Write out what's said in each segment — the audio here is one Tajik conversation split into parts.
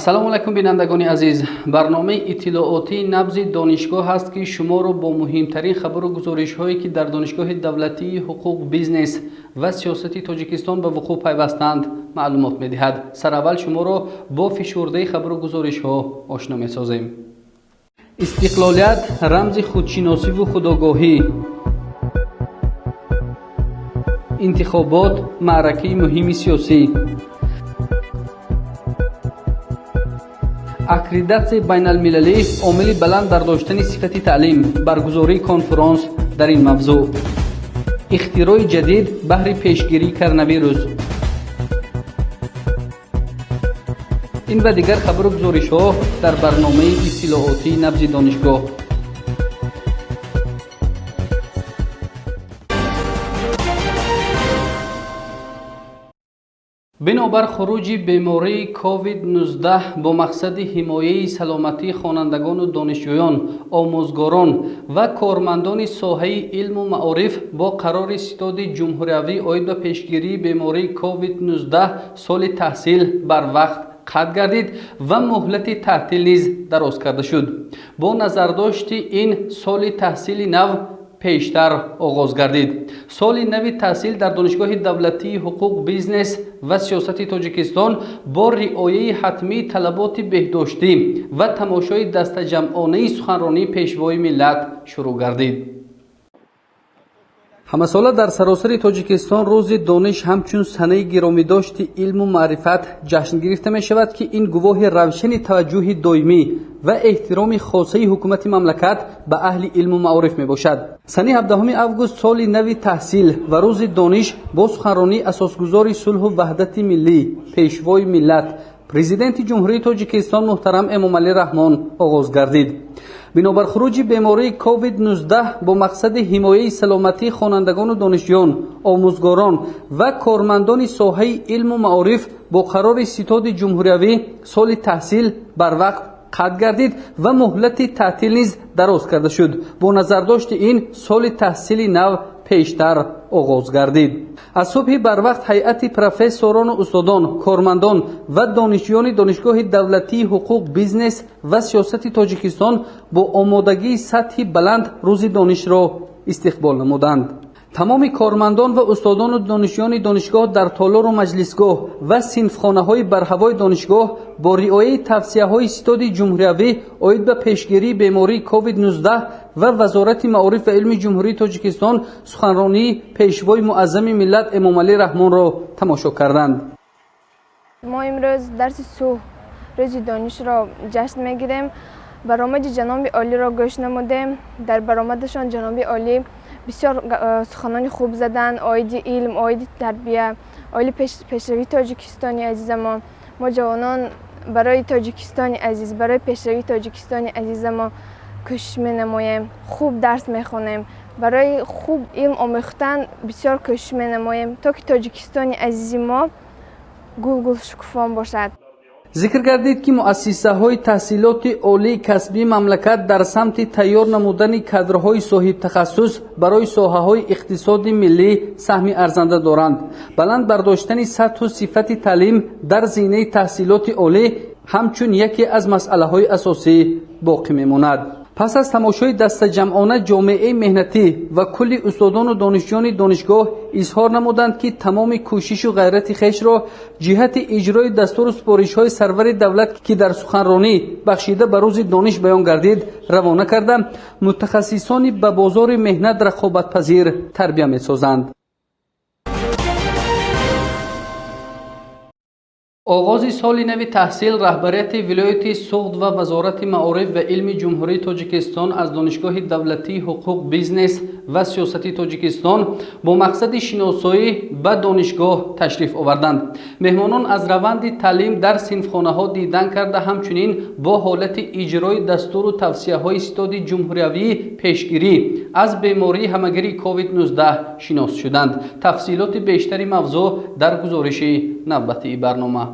ассалому алайкум бинандагони азиз, барномаи иттилооти набзи донишгоҳ ҳаст ки шуморо бо муҳимтарин хабару гузоришҳое ки дар донишгоҳи давлатии ҳуқуқ, бизнес ва сиёсати Тоҷикистон ба вуқӯъ пайвастанд маълумот медиҳад. Сараввал шуморо бо фишурдаи хабару гузоришҳо ошно месозем. истиқлолият рамзи худшиносиву худогоҳӣ. интихобот маъракаи муҳими сиёсӣ. аккредитатсияи байналмилалӣ омили баланд дар доштани сифати таълим. баргузории конферонс дар ин мавзӯъ. ихтирои ҷадид баҳри пешгирии коронавирус. ин ва дигар хабару гузоришҳо дар барномаи иттилоотии набзи донишгоҳ. бинобар хуруҷи бемории COVID-19 бо мақсади ҳимояи саломатии хонандагону донишҷӯён, омӯзгорон ва кормандони соҳаи илму маориф бо қарори ситоди ҷумҳуриявӣ оид ба пешгирии бемории COVID-19 соли таҳсил барвақт қатъ гардид ва муҳлати таътил низ дароз карда шуд. бо назардошти ин соли таҳсили нав пештар оғоз гардид. соли нави таҳсил дар донишгоҳи давлатии ҳуқуқ, бизнес ва сиёсати Тоҷикистон бо риояи ҳатмии талаботи беҳдоштӣ ва тамошои дастаҷамъонаи суханронии пешвои миллат шурӯъ гардид. ҳамасола дар саросари Тоҷикистон рӯзи дониш ҳамчун санаи гиромидошти илму маърифат ҷашн гирифта мешавад ки ин гувоҳи равшани таваҷҷӯҳи доимӣ ва эҳтироми хосаи ҳукумати мамлакат ба аҳли илму маориф мебошад. сани 17 август соли нави таҳсил ва рӯзи дониш бо суханронии асосгузори сулҳу ваҳдати миллӣ, пешвои миллат, президенти ҷумҳурии Тоҷикистон муҳтарам Эмомалӣ Раҳмон оғоз гардид. бинобар хуруҷи бемории COVID-19 бо мақсади ҳимояи саломатии хонандагону донишҷӯён, омӯзгорон ва кормандони соҳаи илму маориф бо қарори ситоди ҷумҳуриявӣ соли таҳсил барвақт қатъ гардид ва муҳлати таътил низ дароз карда шуд. бо назардошти ин соли таҳсили нав пештар оғоз гардид. аз субҳи барвақт ҳайати профессорону устодон, кормандон ва донишҷӯёни донишгоҳи давлатии ҳуқуқ, бизнес ва сиёсати Тоҷикистон бо омодагии сатҳи баланд рӯзи донишро истиқбол намуданд. тамоми кормандон ва устодону донишҷӯёни донишгоҳ дар толору маҷлисгоҳ ва синфхонаҳои барҳавои донишгоҳ бо риояи тавсияҳои ситоди ҷумҳуриявӣ оид ба пешгирии бемории COVID-19 ва вазорати маориф ва илми ҷумҳурии Тоҷикистон суханронии пешвои муаззами миллат Эмомалӣ Раҳмонро тамошо карданд. мо имрӯз дарси сӯҳ рӯзи донишро ҷашн мегирем. баромади ҷаноби олиро гӯш намудем. дар баромадашон ҷаноби олӣ бисёр суханони хуб заданд оиди илм, оиди тарбия, оили пешравии Тоҷикистони азизамон. мо ҷавонон барои Тоҷикистони азиз, барои пешравии Тоҷикистони азизамо кӯшиш менамоем, хуб дарс мехонем, барои хуб илм омӯхтан бисёр кӯшиш менамоем, то ки Тоҷикистони азизи мо гулгул шукуфон бошад. зикр гардид ки муассисаҳои таҳсилоти олии касбии мамлакат дар самти тайёр намудани кадрҳои соҳибтахассус барои соҳаҳои иқтисоди миллӣ саҳми арзанда доранд. баланд бардоштани сатҳу сифати таълим дар зинаи таҳсилоти олӣ ҳамчун яке аз масъалаҳои асосӣ боқӣ мемонад. пас аз тамошои дастаҷамъона ҷомеаи меҳнатӣ ва кулли устодону донишҷӯёни донишгоҳ изҳор намуданд ки тамоми кӯшишу ғайрати хешро ҷиҳати иҷрои дастуру супоришҳои сарвари давлат ки дар суханронӣ бахшида ба рӯзи дониш баён гардид равона карда мутахассисони ба бозори меҳнат рақобатпазир тарбия месозанд. оғози соли нави таҳсил раҳбарияти вилояти Суғд ва вазорати маориф ва илми ҷумҳурии Тоҷикистон аз донишгоҳи давлатии ҳуқуқ, бизнес ва сиёсати Тоҷикистон бо мақсади шиносоӣ ба донишгоҳ ташриф оварданд. меҳмонон аз раванди таълим дар синфхонаҳо дидан карда ҳамчунин бо ҳолати иҷрои дастуру тавсияҳои ситоди ҷумҳуриявии пешгирӣ аз бемории ҳамагирии COVID-19 шинос шуданд. тафсилоти бештари мавзӯъ дар гузориши навбатии барнома.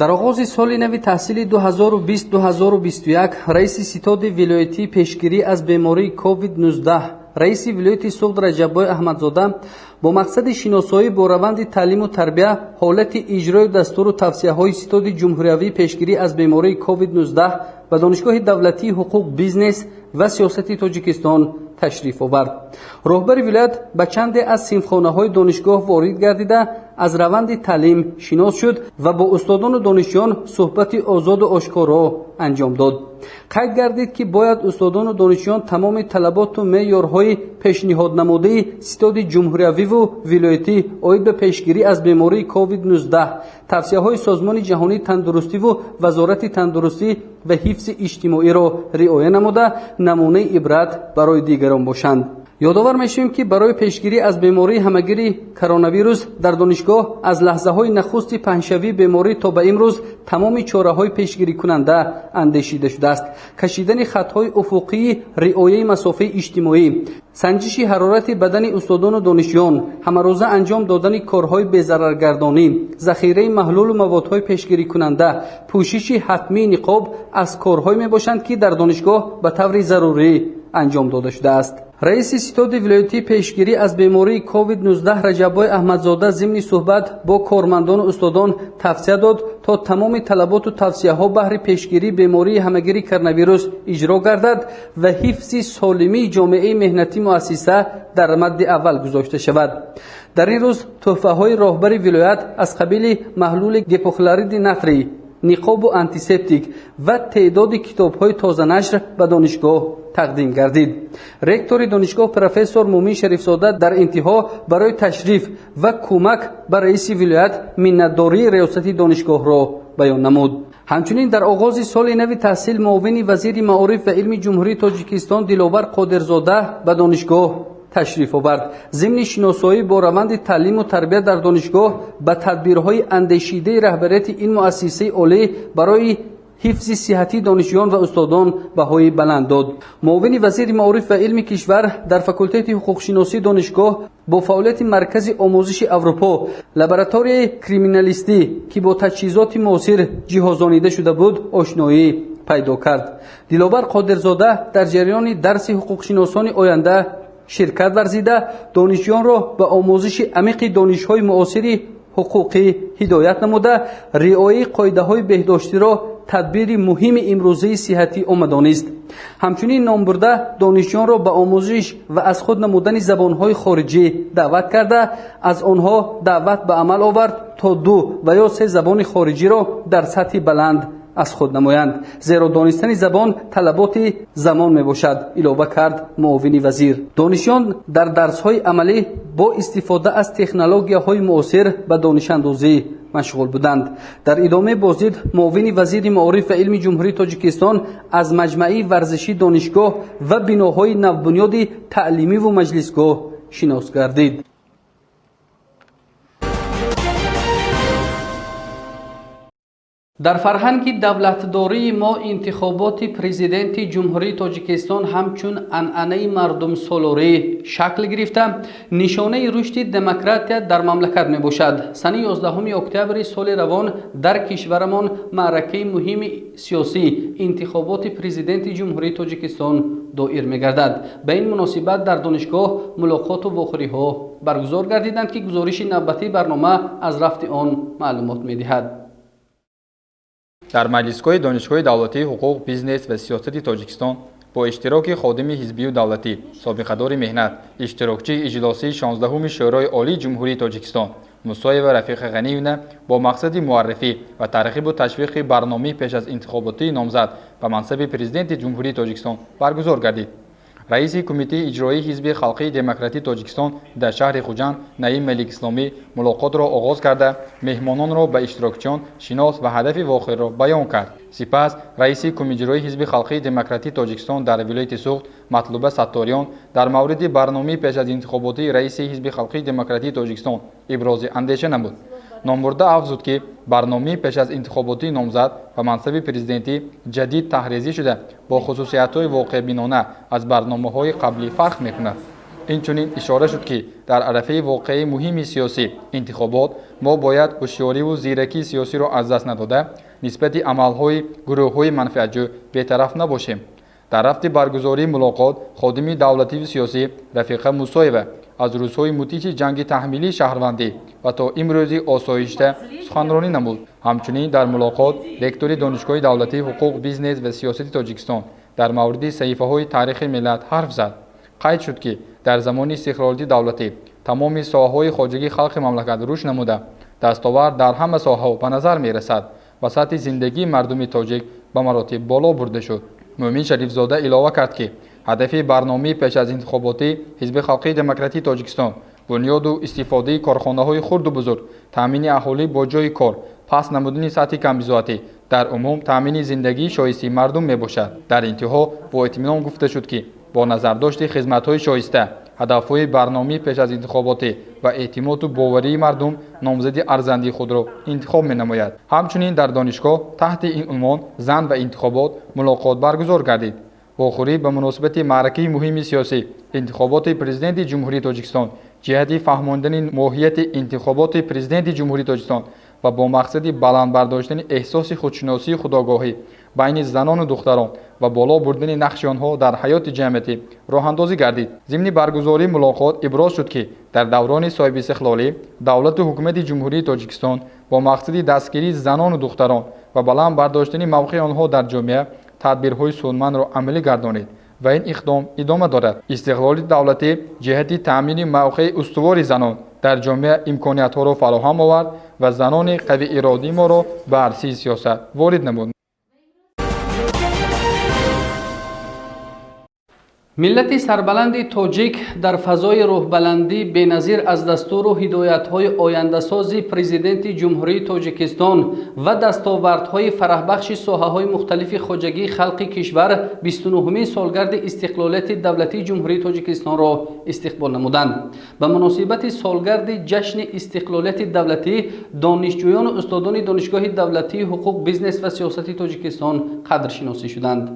дар оғози соли нави таҳсили 2020-2021 раиси ситоди вилоятии пешгирӣ аз бемории COVID-19 раиси вилояти суғд Раҷаббой Аҳмадзода бо мақсади шиносоӣ бо раванди таълиму тарбия ҳолати иҷрои дастуру тавсияҳои ситоди ҷумҳуриявӣ пешгирӣ аз бемории COVID-19 ба донишгоҳи давлатии ҳуқуқ, бизнес ва сиёсати Тоҷикистон ташриф овард. роҳбари вилоят ба чанде аз синфхонаҳои донишгоҳ ворид гардида аз раванди таълим шинос шуд ва бо устодону донишҷӯён суҳбати озоду ошкоро анҷом дод. қайд гардид ки бояд устодону донишҷӯён тамоми талаботу меъёрҳои пешниҳоднамудаи ситоди ҷумҳуриявиву вилоятӣ оид ба пешгирӣ аз бемории COVID-19, тавсияҳои Созмони ҷаҳонии тандурустиву Вазорати тандурустӣ ва ҳифзи иҷтимоиро риоя намуда намунаи ибрат барои дигарон бошанд. ёдовар мешавем ки барои пешгирӣ аз бемории ҳамагири коронавирус дар донишгоҳ аз лаҳзаҳои нахусти паҳншавии беморӣ то ба имрӯз тамоми чораҳои пешгирикунанда андешида шудааст. Кашидани хатҳои уфуқии риояи масофаи иҷтимоӣ, санҷиши ҳарорати бадани устодону донишҷӯён, ҳамарӯза анҷом додани корҳои безараргардонӣ, захираи маҳлулу маводҳои пешгирикунанда, пӯшиши ҳатмии ниқоб аз корҳое мебошанд ки дар донишгоҳ ба таври зарурӣ анҷом дода шудааст. раиси ситоди вилоятии пешгирӣ аз бемории COVID-19 Раҷаббой Аҳмадзода зимни суҳбат бо кормандону устодон тавсия дод то тамоми талаботу тавсияҳо баҳри пешгирии бемории ҳамагири коронавирус иҷро гардад ва ҳифзи солимии ҷомеаи меҳнатии муассиса дар мадди аввал гузошта шавад. дар ин рӯз тӯҳфаҳои роҳбари вилоят аз қабили маҳлули гипохлориди натрий, ниқобу антисептик ва теъдоди китобҳои тозанашр ба донишгоҳ тақдим гардид. ректори донишгоҳ профессор Мумин Шарифзода дар интиҳо барои ташриф ва кӯмак ба раиси вилоят миннатдории риёсати донишгоҳро баён намуд. ҳамчунин дар оғози соли нави таҳсил муовини вазири маориф ва илми ҷумҳурии Тоҷикистон Диловар Қодирзода ба донишгоҳ ташриф овард. зимни шиносоӣ бо раванди таълиму тарбия дар донишгоҳ ба тадбирҳои андешидаи раҳбарияти ин муассисаи олӣ барои ҳифзи сиҳати донишҷӯён ва устодон баҳои баланд дод. муовини вазири маориф ва илми кишвар дар факултети ҳуқуқшиносии донишгоҳ бо фаъолияти маркази омӯзиши Аврупо, лабораторияи криминалистӣ ки бо таҷҳизоти муосир ҷиҳозонида шуда буд, ошноӣ пайдо кард. Диловар Қодирзода дар ҷараёни дарси ҳуқуқшиносони оянда ширкат варзида донишҷӯёнро ба омӯзиши амиқи донишҳои муосири ҳуқуқӣ ҳидоят намуда, риояи қоидаҳои беҳдоштиро тадбири муҳими имрӯзаи сиҳатӣ омадонист. ҳамчунин номбурда донишҷӯёнро ба омӯзиш ва аз худ намудани забонҳои хориҷӣ даъват карда, аз онҳо даъват ба амал овард то 2 ва ё 3 забони хориҷиро дар сатҳи баланд аз худ намоянд, зеро донистани забон талаботи замон мебошад, илова кард муовини вазир. донишҷӯён дар дарсҳои амалӣ бо истифода аз технологияҳои муосир ба донишандозӣ машғул буданд. дар идоме боздид муовини вазири маориф ва илми ҷумҳурии Тоҷикистон аз маҷмаи варзиши донишгоҳ ва биноҳои навбунёди таълимиву маҷлисгоҳ шинос гардид. дар фарҳанги давлатдории мо интихоботи президенти ҷумҳурии Тоҷикистон ҳамчун анъанаи мардумсолорӣ шакл гирифта нишонаи рушди демократия дар мамлакат мебошад. сани 11 октябри соли равон дар кишварамон маъракаи муҳими сиёсӣ интихоботи президенти ҷумҳурии Тоҷикистон доир мегардад. ба ин муносибат дар донишгоҳ мулоқоту вохӯриҳо баргузор гардиданд ки гузориши навбатии барнома аз рафти он маълумот медиҳад. дар маҷлисгоҳи донишгоҳи давлатии ҳуқуқ, бизнес ва сиёсати Тоҷикистон бо иштироки ходими ҳизбию давлатӣ, собиқадори меҳнат, иштирокчии иҷлосии 16 шӯрои олии ҷумҳурии Тоҷикистон Мусоева Рафиқи Ғаниевна бо мақсади муаррифӣ ва тарғибу ташвиқи барномаи пеш аз интихоботии номзад ба мансаби президенти ҷумҳурии Тоҷикистон баргузор гардид. раиси кумитаи иҷроии ҳизби халқии демократии Тоҷикистон дар шаҳри Хуҷанд Наим Маликисломӣ мулоқотро оғоз карда, меҳмононро ба иштирокчиён шинос ва ҳадафи воқеъро баён кард. сипас раиси кумиҷроии ҳизби халқии демократии Тоҷикистон дар вилояти Суғд Матлуба Сатториён дар мавриди барномаи пеш аз интихоботии раиси ҳизби халқии демократии Тоҷикистон ибрози андеша намуд. номбурда афзуд ки барномаи пеш аз интихоботии номзад ба мансаби президентӣ ҷадид таҳризӣ шуда бо хусусиятҳои воқеъбинона аз барномаҳои қаблӣ фарқ мекунад. инчунин ишора шуд ки дар арафаи воқеаи муҳими сиёсӣ интихобот мо бояд ҳушёриву зиракии сиёсиро аз даст надода нисбати амалҳои гурӯҳҳои манфиатҷӯ бетараф набошем. дар рафти баргузории мулоқот ходими давлативу сиёсӣ Рафиқа Мусоева аз рӯзҳои мутичи ҷанги таҳмилии шаҳрвандӣ ва то имрӯзи осоишта суханронӣ намуд. ҳамчунин дар мулоқот ректори донишгоҳи давлатии ҳуқуқ, бизнес ва сиёсати Тоҷикистон дар мавриди саҳифаҳои таърихи миллат ҳарф зад. қайд шуд ки дар замони истиқлолияти давлатӣ тамоми соҳаҳои хоҷагии халқи мамлакат рушд намуда, дастовард дар ҳама соҳаҳо ба назар мерасад ва сатҳи зиндагии мардуми тоҷик ба маротиб боло бурда шуд. Муъмин Шарифзода илова кард ки ҳадафи барномаи пеш аз интихоботии Ҳизби Халқии Демократии Тоҷикистон бунёду истифодаи корхонаҳои хурду бузург, таъмини аҳолӣ бо ҷойи кор, паст намудани сатҳи камбизоатӣ, дар умум таъмини зиндагии шоистаи мардум мебошад. Дар интиҳо бо итминон гуфта шуд ки бо назардошти хизматҳои шоиста, ҳадафҳои барномаи пеш аз интихоботӣ ва эътимоду боварии мардум номзади арзандии худро интихоб менамояд. ҳамчунин дар донишгоҳ таҳти ин унвон «Зан ва интихобот» мулоқот баргузор гардид. охирӣ ба муносибати маъракаи муҳими сиёсӣ интихоботи президенти ҷумҳурии Тоҷикистон ҷиҳати фаҳмондани моҳияти интихоботи президенти ҷумҳурии Тоҷикистон ва бо мақсади баланд бардоштани эҳсоси худшиносии худогоҳӣ байни занону духтарон ва боло бурдани нақши онҳо дар ҳаёти ҷамъиятӣ роҳандозӣ гардид. зимни баргузории мулоқот иброз шуд ки дар даврони соҳибистиқлолӣ давлату ҳукумати ҷумҳурии Тоҷикистон бо мақсади дастгирии занону духтарон ва баланд бардоштани мавқеи онҳо дар ҷомеа тадбирҳои сунманро амалӣ гардонид ва ин иқдом идома дорад. истиқлолияти давлатӣ ҷиҳати таъмини мавқеи устувори занон дар ҷомеа имкониятҳоро фароҳам овард ва занони қавииродии моро ба арсии сиёсат ворид намуд. миллати сарбаланди тоҷик дар фазои рӯҳбаландӣ беназир аз дастуру ҳидоятҳои ояндасози президенти ҷумҳурии Тоҷикистон ва дастовардҳои фараҳбахши соҳаҳои мухталифи хоҷагии халқи кишвар 29-умин солгарди истиқлолияти давлатии ҷумҳурии Тоҷикистонро истиқбол намуданд. ба муносибати солгарди ҷашни истиқлолияти давлатӣ донишҷӯёну устодони донишгоҳи давлатии ҳуқуқ, бизнес ва сиёсати Тоҷикистон қадршиносӣ шуданд.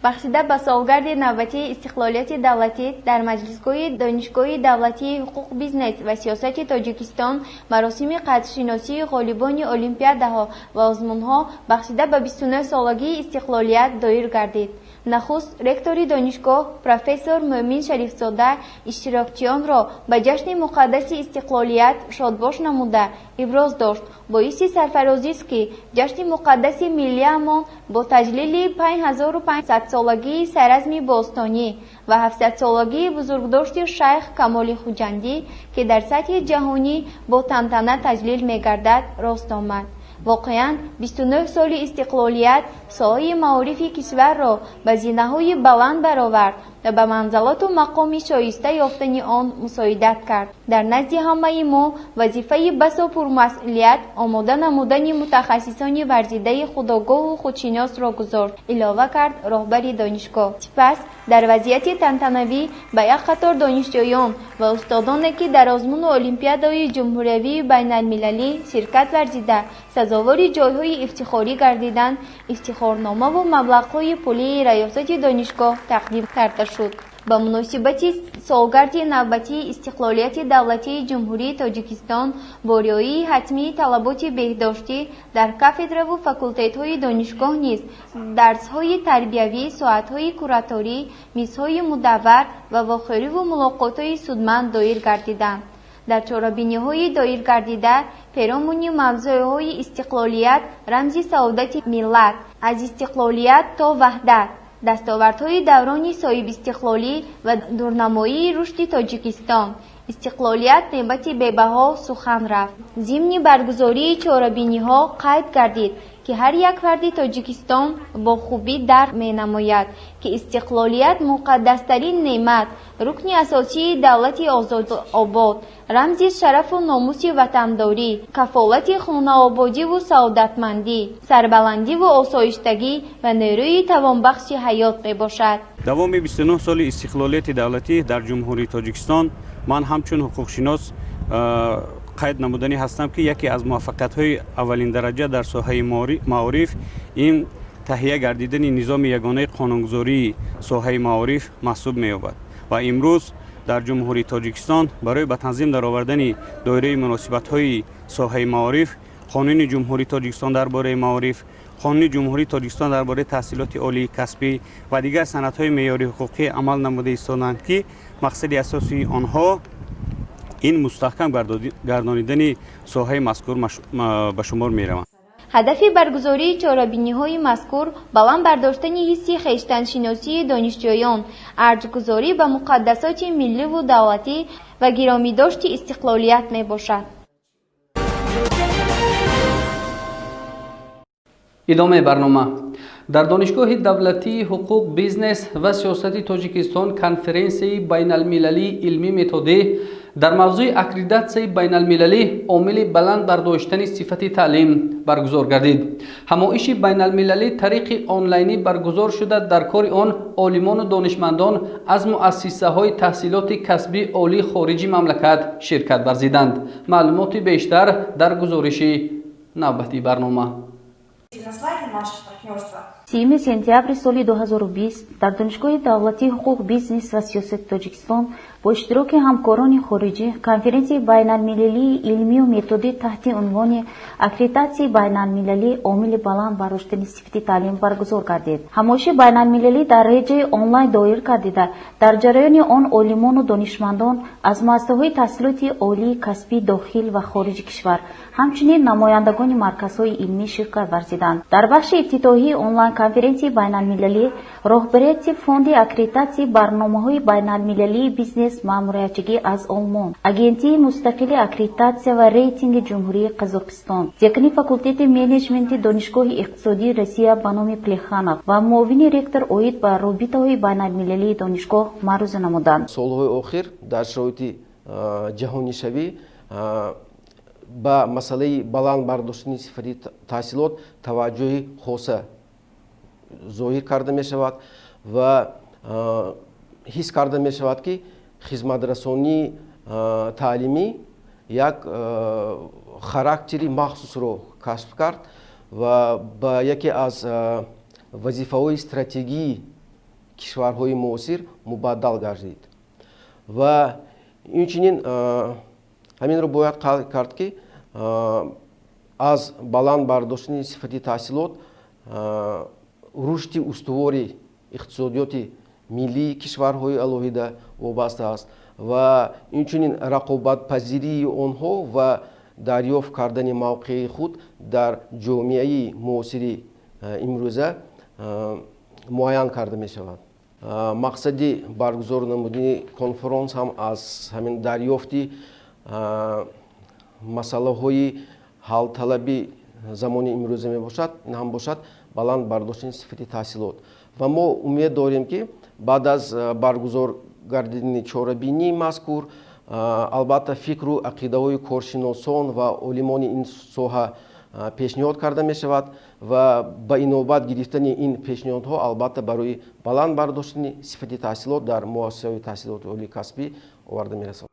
бахшида ба солгарди навбатии истиқлолияти давлатӣ дар маҷлисгоҳи донишгоҳи давлатии ҳуқуқ, бизнес ва сиёсати Тоҷикистон маросими қадршиносии ғолибони олимпиадаҳо ва озмунҳо бахшида ба 29-солагии истиқлолият доир гардид. нахуст ректори донишгоҳ профессор Муъмин Шарифзода иштирокчиёнро ба ҷашни муқаддаси истиқлолият шодбош намуда иброз дошт. боиси сарфарозист ки ҷашни муқаддаси миллиамон бо таҷлили 5500-солагии сайразми бостонӣ ва 700-солагии бузургдошти шайх Камоли Хуҷандӣ ки дар сатҳи ҷаҳонӣ бо тантана таҷлил мегардад рост омад. воқеан 29 соли истиқлолият соҳаи маорифи кишварро ба зинаҳои баланд баровард ва ба манзалату мақоми шоиста ёфтани он мусоидат кард. дар назди ҳамаи мо вазифаи басо пурмасъулият омода намудани мутахассисони варзидаи худогоҳу худшиносро гузошт, илова кард роҳбари донишгоҳ. сипас дар вазъияти тантанавӣ ба як қатор донишҷӯён ва устодоне ки дар озмуну олимпиадаҳои ҷумҳуриявии байналмилалӣ ширкат варзида сазовори ҷойҳои ифтихорӣ гардиданд, ифтихорномаву маблағҳои пулии раёсати донишгоҳ тақдим карда шуд. ба муносибати солгарди навбатии истиқлолияти давлатии ҷумҳурии Тоҷикистон бо риояи ҳатмии талаботи беҳдоштӣ дар кафедраву факултетҳои донишгоҳ низ дарсҳои тарбиявӣ, соатҳои кураторӣ, мизҳои мудаввар ва вохӯриву мулоқотҳои судманд доир гардиданд. дар чорабиниҳои доир гардида перомуни мавзӯъҳои истиқлолият рамзи саодати миллат, аз истиқлолият то ваҳдат, дастовардҳои даврони соҳибистиқлолӣ ва дурнамоии рушди Тоҷикистон, истиқлолият неъмати бебаҳо сухан рафт. зимни баргузории чорабиниҳо қайд гардид ки ҳар як фарди Тоҷикистон бо хубӣ дарк менамояд ки истиқлолият муқаддастарин неъмат, рукни асосии давлати озодобод, рамзи шарафу номуси ватандорӣ, кафолати хонаободиву саодатмандӣ, сарбаландиву осоиштагӣ ва нерӯи тавонбахши ҳаёт мебошад. давоми 29 соли истиқлолияти давлатӣ дар ҷумҳурии Тоҷикистон ман ҳамчун ҳуқуқшинос қайд намудани ҳастам ки яке аз муваффақиятҳои аввалин дараҷа дар соҳаи маориф ин таҳия гардидани низоми ягонаи қонунгузории соҳаи маориф маҳсуб меёбад ва имрӯз дар ҷумҳурии Тоҷикистон барои ба танзим даровардани доираи муносибатҳои соҳаи маориф قانون جمهوری تاجیکستان درباره معارف، قانون جمهوری تاجیکستان درباره تحصیلات عالی کسبی و دیگر سندهای معیاری حقوقی عمل نموده ایستادند که مقصد اساسی آنها این مستحکم گردانیدن ساحه مذکور به شمار می‌روند. هدف برگزاری چاره‌بینی‌های مذکور بلند برداشتن حس خویشتن‌شناسی دانشجویان، ارزش‌گذاری به مقدسات ملی و دولتی و گرامی‌داشت استقلالیت میباشد. ادامه برنامه در دانشگاه دولتی حقوق بیزنس و سیاست تاجیکستان کنفرانسی بین المللی علمی متدی در موضوع اکریدیتاسیون بین المللی عامل بلند برداشتن صفت تعلیم برگزار گردید. همایش بین المللی طریق آنلاینی برگزار شده. در کار آن عالمان و دانشمندان از مؤسسه های تحصیلات کسبی عالی خارجی مملکت شرکت ورزیدند. معلومات بیشتر در گزارش نوبتی برنامه. 7 сентябрь соли 2020 дар донишгоҳи давлатии ҳуқуқ бизнес ва сиёсати тоҷикистон бо иштироки ҳамкорони хориҷӣ конференсияи байналмилалии илмию методӣ таҳти унвони аккредитатсияи байналмилалӣ омили баланд бардоштани сифати таълим баргузор гардид. ҳамоиши байналмилалӣ дар реҷаи онлайн доир гардида, дар ҷараёни он олимону донишмандон аз муассисаҳои таҳсилоти олии касбии дохил ва хориҷи кишвар ҳамчунин намояндагони марказҳои илмӣ ширкат варзиданд. дар бахши ибтидоии онлайн конференсияи байналмилалӣ роҳбарияти фонди аккредитатсияи барномаҳои байналмилалии бизнес маъмуриятчигӣ аз Олмон, агентии мустақили аккредитатсия ва рейтинги ҷумҳурии Қозоқистон, декани факултети менеҷменти донишгоҳи иқтисодии Россия ба номи Плеханов ва муовини ректор оид ба робитаҳои байналмилалии донишгоҳ маъруза намуданд. солҳои охир дар шароити ҷаҳонишавӣ ба масъалаи баланд бардоштани сифати таҳсилот таваҷҷӯҳи хоса зоҳир карда мешавад ва ҳис карда мешавад ки хизматрасонии таълимӣ як характери махсусро кашф кард ва ба яке аз вазифаҳои стратегии кишварҳои муосир мубаддал гардид. ва инчунин ҳаминро бояд кард ки аз баланд бардоштани сифати таҳсилот рушди устувори иқтисодиёти миллии кишварҳои алоҳида вобаста аст ва инчунин рақобатпазирии онҳо ва дарёфт кардани мавқеи худ дар ҷомеаи муосири имрӯза муайян карда мешавад. мақсади баргузор намудани конференс ҳам аз ҳамин дарёфти масъалаҳои ҳалталаби замони имрӯза мебошад. ин ҳам бошад баланд бардоштани сифати таҳсилот ва мо умед дорем ки баъд аз баргузор гардидани чорабинии мазкур албатта фикру ақидаҳои коршиносон ва олимони ин соҳа пешниҳод карда мешавад ва ба инобат гирифтани ин пешниҳодҳо албатта барои баланд бардоштани сифати таҳсилот дар муассисаҳои таҳсилоти олии касбӣ оварда мерасад.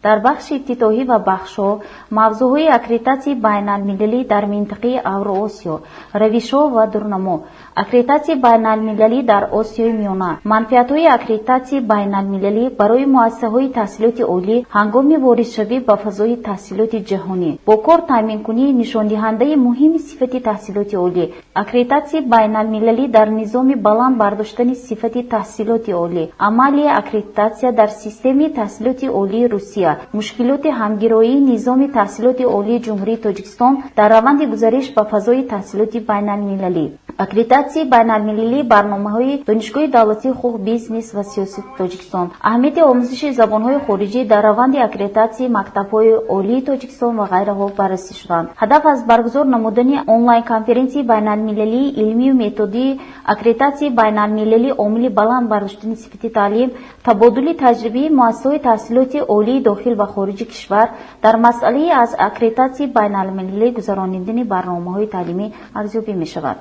дар бахши ибтидоӣ ва бахшҳо мавзӯъҳои аккредитатсияи байналмилалӣ дар минтақаи Авроосиё, равишҳо ва дурнамо, аккредитатсияи байналмилалӣ дар Осиёи Миёна, манфиатҳои аккредитатсияи байналмилалӣ барои муассисаҳои таҳсилоти олӣ ҳангоми воридшавӣ ба фазои таҳсилоти ҷаҳонӣ, бо кор таъминкунии нишондиҳандаи муҳими сифати таҳсилоти олӣ, аккредитатсияи байналмилалӣ дар низоми баланд бардоштани сифати таҳсилоти олӣ, амалии аккредитатсия дар системаи таҳсилоти олии Русия, мушкилоти ҳамгироии низоми таҳсилоти олии ҷумҳурии Тоҷикистон дар раванди гузариш ба фазои таҳсилоти байналмилалӣ, аккредитатсияи байналмилалии барномаҳои донишгоҳи давлатии ҳуқуқ бизнес ва сиёсати Тоҷикистон, аҳамияти омӯзиши забонҳои хориҷӣ дар раванди аккредитатсияи мактабҳои олии Тоҷикистон ва ғайраҳо баррасӣ шуданд. ҳадаф аз баргузор намудани онлайн конференсияи байналмилалии илмию методии аккредитатсияи байналмилалӣ омили баланд бардоштани сифати таълим, табодули таҷрибаи муассисаҳои таҳсилоти олии дохил ва хориҷи кишвар дар масъалаи аз аккредитатсияи байналмилалӣ гузарондани барномаҳои таълимӣ арзёбӣ мешавад.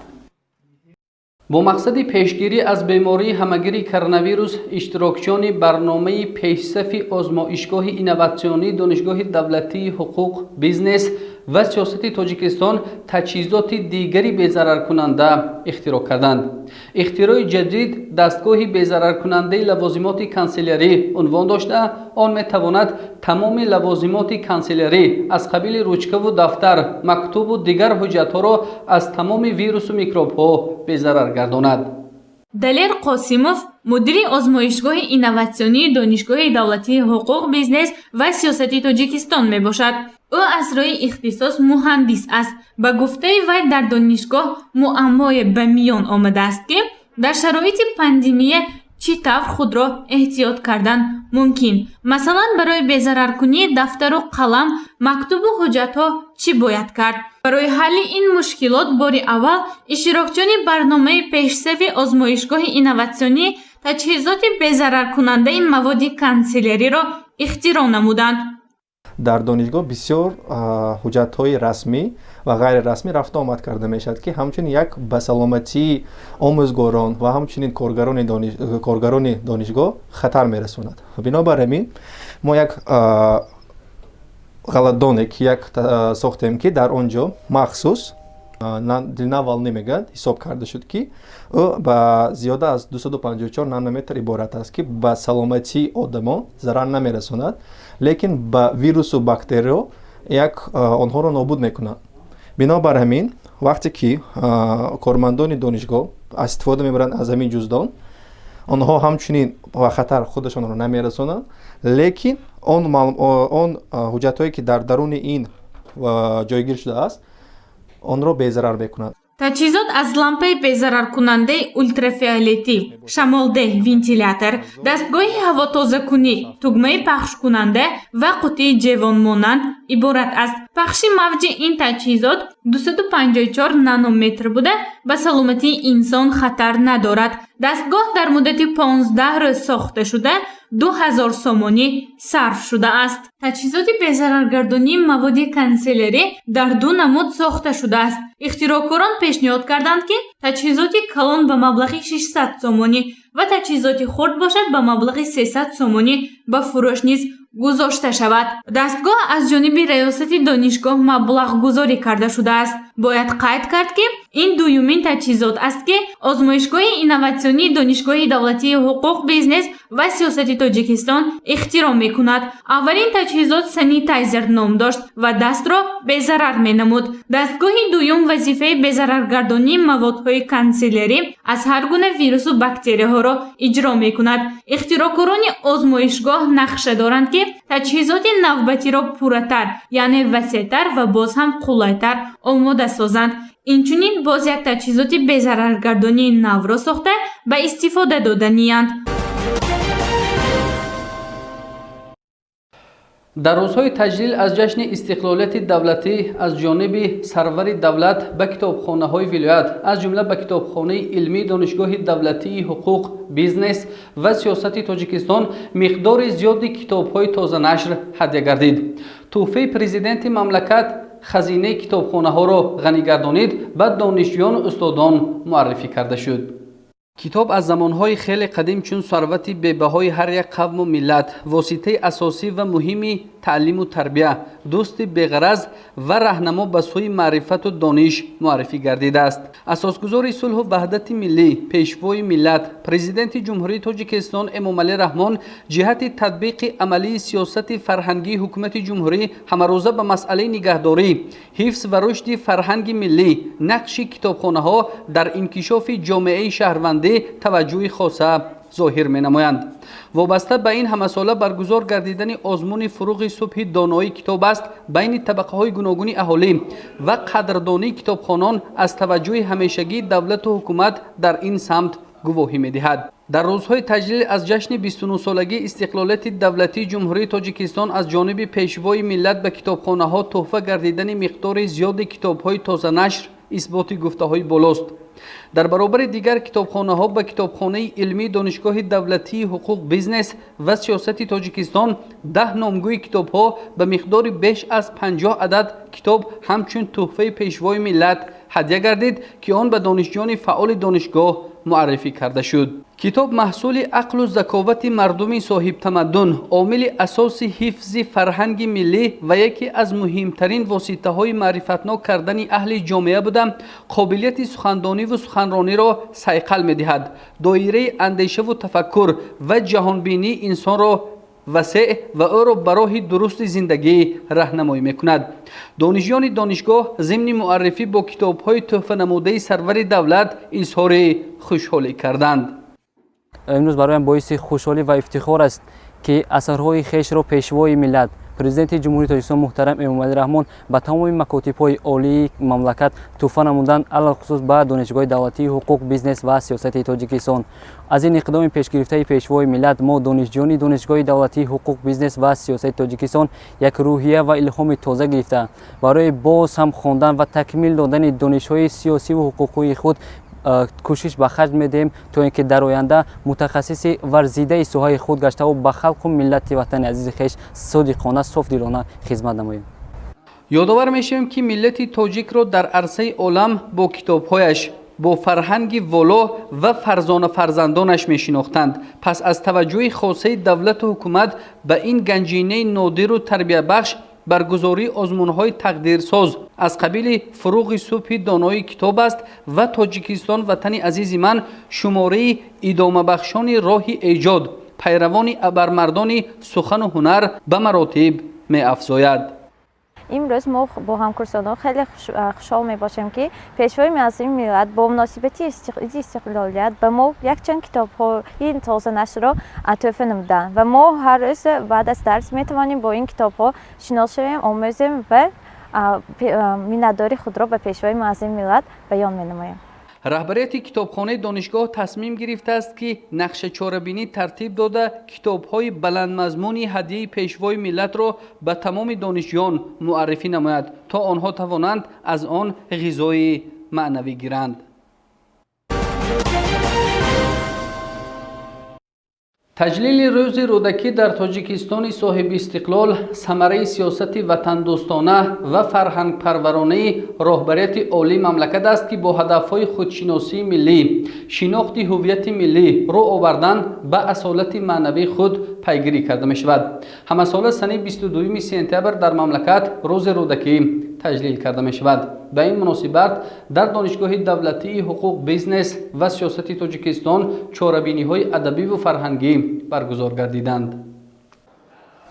бо мақсади пешгирӣ аз бемории ҳамагири коронавирус иштирокчиёни барномаи пешсафи озмоишгоҳи инноватсионии донишгоҳи давлатии ҳуқуқ бизнес و سیاست تاجیکستان تجهیزات دیگری بی‌ضرر کننده اختراع کردند. اختراع جدید دستگاه بی‌ضرر کننده لوازمات کانسلری عنوان داشته، آن میتواند تمام لوازمات کانسلری از قبیل روچکه و دفتر، مکتوب و دیگر حجت‌ها را از تمام ویروس و میکروب‌ها بی‌ضرر گرداند. دلیر قاسموف مدیر آزمایشگاه اینوواسیونی دانشگاه دولتی حقوق بیزنس و سیاستی تاجیکستان می باشد. او از راه اختصاص مهندس است. به گفته وی در دانشگاه معمای به میان آمده است که در شرایط پاندمی چی طور خود را احتیاط کردن ممکن. مثلا برای بی‌ضرر کنی دفتر و قلم، مکتوب و حجت ها چی باید کرد؟ برای حل این مشکلات بار اول اشتراکچیان برنامه پیشرفت آزمایشگاه اینوواسیونی تجهیزات بی‌ضرر کننده مواد کانسلری را اختراع نمودند. در دانشگاه بسیار حجت‌های رسمی و غیر رسمی رفت آمد کرده میشد که همچنین یک به سلامتی آموزگاران و همچنین کارگران دانشگاه خطر میرساند. بنابر همین ما یک غلطانی که ساختیم که در آنجا مخصوص دلنوال نمیگن حساب کرده شد که او با زیاده از 254 نانومتر عبارت است که به سلامتی آدمان ضرر نمیرساند، لیکن با ویروس و باکتریا آنها را نابود میکنند. بنابر همین وقتی که کارمندان دانشگاه استفاده میبرند از همین جزدان، آنها همچنین با خطر خودشان را نمیرسانند، لیکن آن حجت‌هایی که در درون این جایگیر شده است آن را بی‌ضرر میکنند. تجهیزات از لامپ بی‌ضرر کننده اولترافیولتی، شمالده ونتیلاتور، دستگاه هوا تازه کنی، توگمه پخش کننده و قطعه جوان مانند عبارت است. پخش موج این تجهیزات 254 نانومتر بوده، به سلامتی انسان خطر ندارد. دستگاه در مدت 15 روز ساخته شده، 2000 سومانی صرف شده است. تجهیزات بی‌ضررگردانی مواد کانسلری در دو نمود ساخته شده است. اختراعکاران پیشنهاد کردند که تجهیزات کلان به مبلغ 600 سومانی و تجهیزات خرد باشد به مبلغ 300 سومانی به فروش نیز گذاشته شود. دستگاه از جانب ریاست دانشگاه مبلغ گذاری کرده شده است. باید قید کرد که این دومین تجهیزات است که آزمایشگاه اینوواسیونی دانشگاه دولتی حقوق بیزنس و سیاستی تاجیکستان اختراع می کند. اولین تجهیزات سانیتایزر نام داشت و دست را بی‌ضرر می نمود. دستگاه دوم وظیفه بی‌ضررگردانی موادهای کانسلری از هر گونه ویروس و باکتری ها را اجرا می کند. اختراعکاران آزمایشگاه نقشه دارند که تجهیزات نوبتی را پورتر یعنی وسیع‌تر و باز هم قولایتر آماده سازند. اینچنین باز یک تجهیزات بی‌ضررگردانی نو را ساخته به استفاده دادنی‌اند. در روزهای تجلیل از جشن استقلالیت دولتی از جانب سرور دولت به کتابخانه‌های ولایت از جمله به کتابخانه علمی دانشگاه دولتی حقوق بیزنس و سیاست تاجیکستان مقدار زیادی کتاب‌های تازه نشر هدیه گردید. تحفه پرزیدنت مملکت خزینه کتابخانه‌ها را غنی گردانید و دانشجویان و استادان معرفی کرده شد. کتاب از زمانهای خیلی قدیم چون ثروت بی‌بهای هر یک قوم و ملت، واسطه اساسی و مهمی تعلیم و تربیه، دوست بی‌غرض و راهنما به سوی معرفت و دانش معرفی گردیده است. اساسگزار صلح و وحدت ملی، پیشوای ملت، پرزیدنت جمهوری تاجیکستان امامعلی رحمان جهت تطبیق عملی سیاست فرهنگی حکومت جمهوری همروزه به مسئله نگهداری، حفظ و رشد فرهنگ ملی، نقش کتابخانه‌ها در انکشاف جامعه شهروندی توجه خاصه ظاهر می نمایند. وابسته به این همساله برگزار گردیدن آزمون فروغ صبح دانایی کتاب است بین طبقه های گوناگون اهالی و قدردانی کتابخوانان از توجه همیشگی دولت و حکومت در این سمت گواهی می دهد. در روزهای تجلیل از جشن 29 سالگی استقلالیت دولتی جمهوری تاجیکستان از جانب پیشوای ملت به کتابخانه ها تحفه گردیدن مقدار زیاد کتاب های تازه نشر اثبات گفته های بالاست. در برابر دیگر کتابخانه ها به کتابخانه علمی دانشگاه دولتی حقوق بیزنس و سیاست تاجیکستان 10 نامگوی کتاب ها به مقدار بیش از 50 عدد کتاب همچون تحفه پیشوای ملت هدیه گردید که آن به دانشجویان فعال دانشگاه معرفی کرده شد. کتاب محصول عقل و ذکاوت مردم صاحب تمدن، عامل اساسی حفظ فرهنگ ملی و یکی از مهمترین واسطه های معرفتناک کردن اهل جامعه بوده، قابلیت سخنرانی و سخنرانی را صیقل می دهد. دایره اندیشه و تفکر و جهانبینی انسان را وسیع و او را به راه درست زندگی راهنمایی میکند. دانشجویان دانشگاه ضمن معرفی با کتاب‌های تحفه نموده سرور دولت اظهار خوشحالی کردند. امروز برایم باعث خوشحالی و افتخار است که اثرهای خویش را پیشوای ملت پرزیدنت جمهوری تاجیکستان محترم امامعلی رحمان به تمام مکاتب‌های عالی مملکت تحفه نمودند، علالخصوص به دانشگاه دولتی حقوق بیزنس و سیاست تاجیکستان. از این اقدام پیشگرفته پیشوای ملت ما دانشجویان دانشگاه دولتی حقوق بیزنس و سیاست تاجیکستان یک روحیه و الهام تازه گرفته برای باز هم خواندن و تکمیل دادن دانش‌های سیاسی و حقوقی خود کوشش به خرج میدیم تا اینکه در آینده متخصص ورزیده سوهای خود گشته و به خلق و ملت وطن عزیز خویش صادقانه صافدلانه خدمت نماییم. یادآور میشویم که ملت تاجیک را در عرصه عالم با کتابهایش، با فرهنگ والا و فرزندانش میشناختند. پس از توجه خاصه دولت و حکومت به این گنجینه نادر و تربیت بخش برگزاری آزمون‌های تقدیرساز از قبیل فروغ صبح دانای کتاب است و تاجیکستان وطن عزیز من شماره ادامه بخشان راه ایجاد پیروان ابرمردان سخن و هنر به مراتب می افزاید. امروز ما با همکاران خیلی خوشحال می باشیم که پیشوای معظم ملت با مناسبت استقلالیت به ما یک چند کتاب های تازه نشر را تحفه نمودند و ما هر روز بعد از درس می توانیم با این کتاب ها شناس شویم، آموزیم و مینتداری خود را به پیشوای معظم ملت بیان می نماییم. رهبریت کتابخانه دانشگاه تصمیم گرفته است که نقشه چاره‌بینی ترتیب داده کتاب‌های بلند مضمونی هدیه پیشوای ملت را به تمام دانشجویان معرفی نماید تا آنها توانند از آن غذای معنوی گیرند. تجلیل روز رودکی در تاجیکستان صاحب استقلال ثمره سیاست وطن دوستانه و فرهنگ پرورانه رهبریت عالی مملکت است که با هدفهای خودشناسی ملی، شناخت هویت ملی رو آوردن به اصالت معنوی خود پیگیری کرده می شود. همه ساله سنه 22 سپتامبر در مملکت روز رودکی تجلیل کرده می شود. به این مناسبت در دانشگاه دولتی حقوق بیزنس و سیاست تاجیکستان چاره‌بینی‌های ادبی و فرهنگی برگزار گردیدند.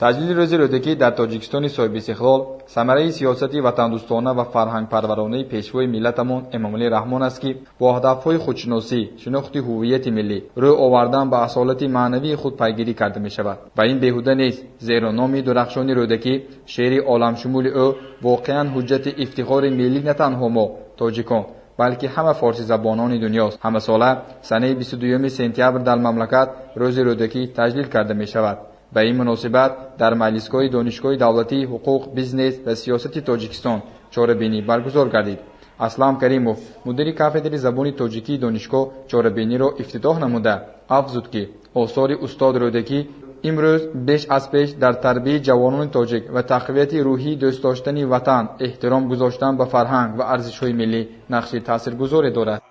تجلیل روز رودکی در تاجیکستان صاحب استقلال ثمره سیاست وطن‌دوستانه و فرهنگ پرورانه پیشوای ملتمان امامعلی رحمان است که با هدف‌های خودشناسی، شناخت هویت ملی، روی آوردن به اصالت معنوی خود پیگیری کرده می‌شود. و این بیهوده نیست، زیرا نام درخشان رودکی شعر عالم شمول او واقعاً حجت افتخار ملی نه تنها ما تاجیکان بلکه همه فارسی زبانان دنیاست. همه ساله سنه 22 سپتامبر در مملکت روز رودکی تجلیل کرده می‌شود. به این مناسبت در مجلسگاه دانشگاه دولتی حقوق بیزنس و سیاست تاجیکستان چاره‌بینی برگزار گردید. اسلام کریموف مدیر کافدر زبان تاجیکی دانشگاه چاره‌بینی را افتتاح نموده افزود که آثار استاد رودکی امروز بیش از پیش در تربیت جوانان تاجیک و تقویت روحی دوست داشتن وطن، احترام گذاشتن به فرهنگ و ارزش‌های ملی نقش تاثیرگذاری دارد.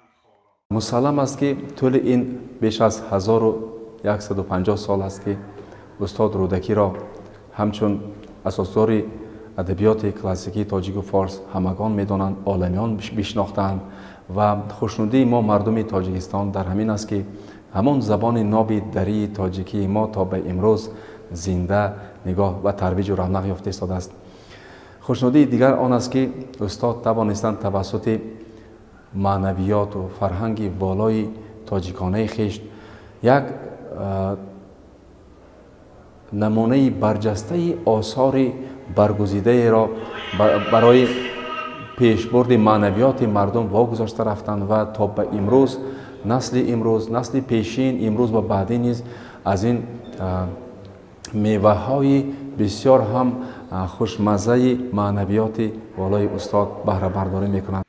مسلم است که طول این بیش از 1150 سال است که استاد رودکی را همچون اساسدار ادبیات کلاسیکی تاجیک و فارس همگان میدانند، عالمیان بشناختند و خوشنودی ما مردم تاجیکستان در همین است که همان زبان ناب دری تاجیکی ما تا به امروز زنده نگاه و ترویج و رونق یافته ایستاده است. خوشنودی دیگر آن است که استاد توانستند توسط معنویات و فرهنگ والای تاجیکانه خویش یک نمونه برجسته آثار برگزیده را برای پیشبرد معنویات مردم واگذاشته رفتند و تا به امروز نسل پیشین امروز و بعدی نیز از این میوه های بسیار هم خوشمزه معنویات والای استاد بهره برداری میکنند.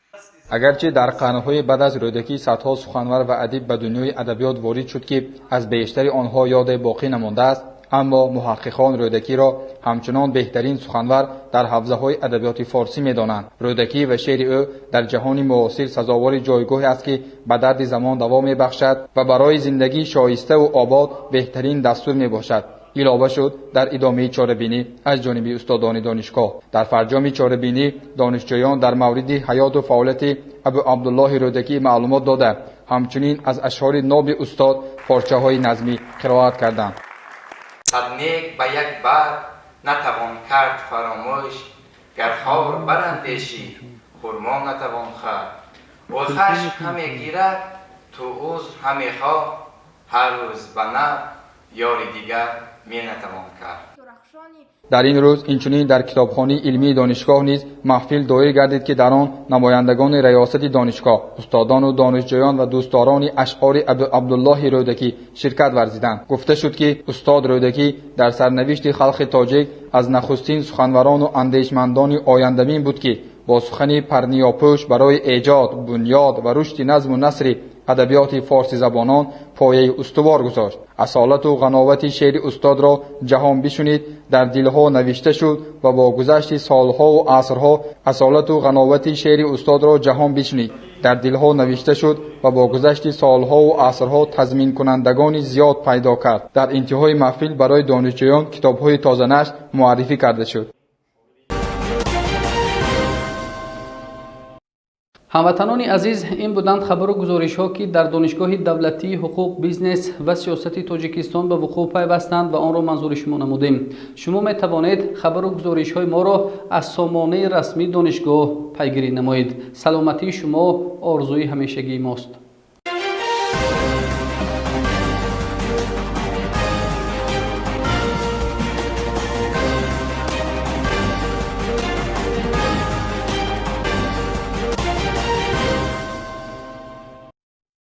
اگرچه در قرن‌های بعد از رودکی صدها سخنور و ادیب به دنیای ادبیات وارد شد که از بیشتر آنها یاد باقی نمانده است، اما محققان رودکی را همچنان بهترین سخنور در حوزه‌های ادبیات فارسی می‌دانند. رودکی و شعر او در جهان معاصر سزاوار جایگاهی است که به درد زمان دوام می‌بخشد و برای زندگی شایسته و آباد بهترین دستور میباشد. علاوه شد در ادامه چاره‌بینی از جانب استادان دانشگاه. در فرجام چاره‌بینی دانشجویان در مورد حیات و فعالیت ابو عبدالله رودکی معلومات داده، همچنین از اشعار ناب استاد پارچه‌های نظمی قرائت کردند. صد نیک به یک بر نتوان کرد فراموش، گر خاور براندیشی خرما نتوان خورد. او خشم همی گیرد تو عذر همی خواه، هر روز به نب یاری دیگر می نتوان کرد. در این روز اینچنین در کتابخانه علمی دانشگاه نیز محفل دایر گردید که در آن نمایندگان ریاست دانشگاه، استادان و دانشجویان و دوستداران اشعار ابو عبدالله رودکی شرکت ورزیدند. گفته شد که استاد رودکی در سرنوشت خلق تاجیک از نخستین سخنوران و اندیشمندان آینده‌بین بود که با سخن پرنیاپوش برای ایجاد، بنیاد و رشد نظم و نثر ادبیات فارسی زبانان پایه استوار گذاشت. اصالت و غناوت شعر استاد را جهان بشنید در دلها نوشته شد و با گذشت سالها و عصرها اصالت و غناوت شعر استاد را جهان بشنید در دلها نوشته شد و با گذشت سالها و عصرها تضمین کنندگان زیاد پیدا کرد. در انتهای محفل برای دانشجویان کتاب‌های تازه نشر معرفی کرده شد. هموطنان عزیز، این بودند خبر و گزارش ها که در دانشگاه دولتی حقوق بیزنس و سیاست تاجیکستان به وقوع پیوستند و آن را منظور شما نمودیم. شما می توانید خبر و گزارش های ما را از سامانه رسمی دانشگاه پیگیری نمایید. سلامتی شما آرزوی همیشگی ماست.